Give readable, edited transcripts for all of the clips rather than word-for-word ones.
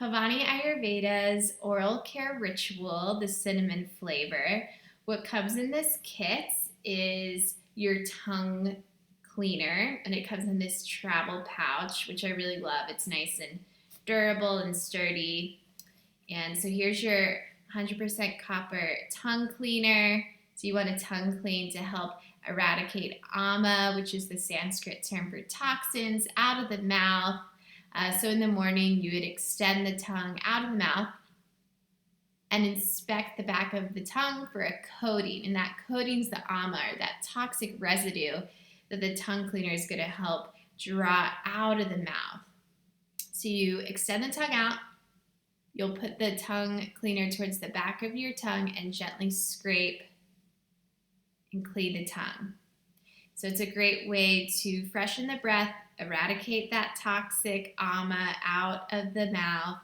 Bhavani Ayurveda's oral care ritual, the cinnamon flavor. What comes in this kit is your tongue cleaner, and it comes in this travel pouch, which I really love. It's nice and durable and sturdy. And so here's your 100% copper tongue cleaner. So you want a tongue clean to help eradicate ama, which is the Sanskrit term for toxins, out of the mouth. So in the morning, you would extend the tongue out of the mouth and inspect the back of the tongue for a coating. And that coating's the ama, or that toxic residue that the tongue cleaner is going to help draw out of the mouth. So you extend the tongue out. You'll put the tongue cleaner towards the back of your tongue and gently scrape and clean the tongue. So it's a great way to freshen the breath, eradicate that toxic ama out of the mouth,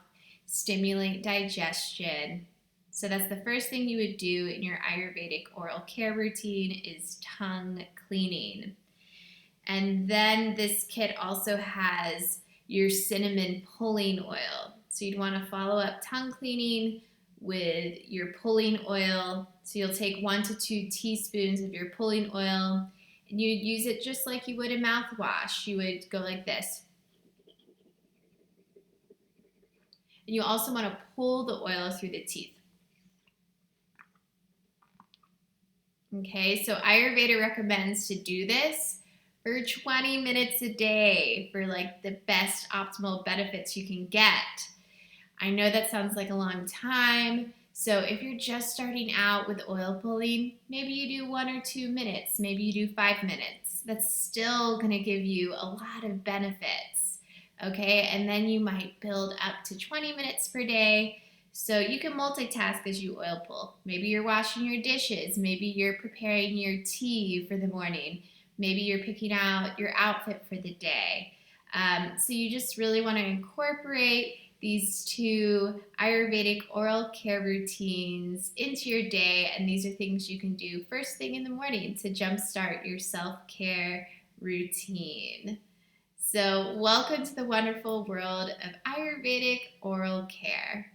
stimulate digestion. So that's the first thing you would do in your Ayurvedic oral care routine is tongue cleaning. And then this kit also has your cinnamon pulling oil. So you'd want to follow up tongue cleaning with your pulling oil. So you'll take 1 to 2 teaspoons of your pulling oil, and you'd use it just like you would a mouthwash. You would go like this. And you also want to pull the oil through the teeth. Okay, so Ayurveda recommends to do this for 20 minutes a day for like the best optimal benefits you can get. I know that sounds like a long time. So if you're just starting out with oil pulling, maybe you do 1 or 2 minutes, maybe you do 5 minutes. That's still going to give you a lot of benefits, okay? And then you might build up to 20 minutes per day. So you can multitask as you oil pull. Maybe you're washing your dishes. Maybe you're preparing your tea for the morning. Maybe you're picking out your outfit for the day. So you just really want to incorporate these 2 Ayurvedic oral care routines into your day, and these are things you can do first thing in the morning to jumpstart your self-care routine. So welcome to the wonderful world of Ayurvedic oral care.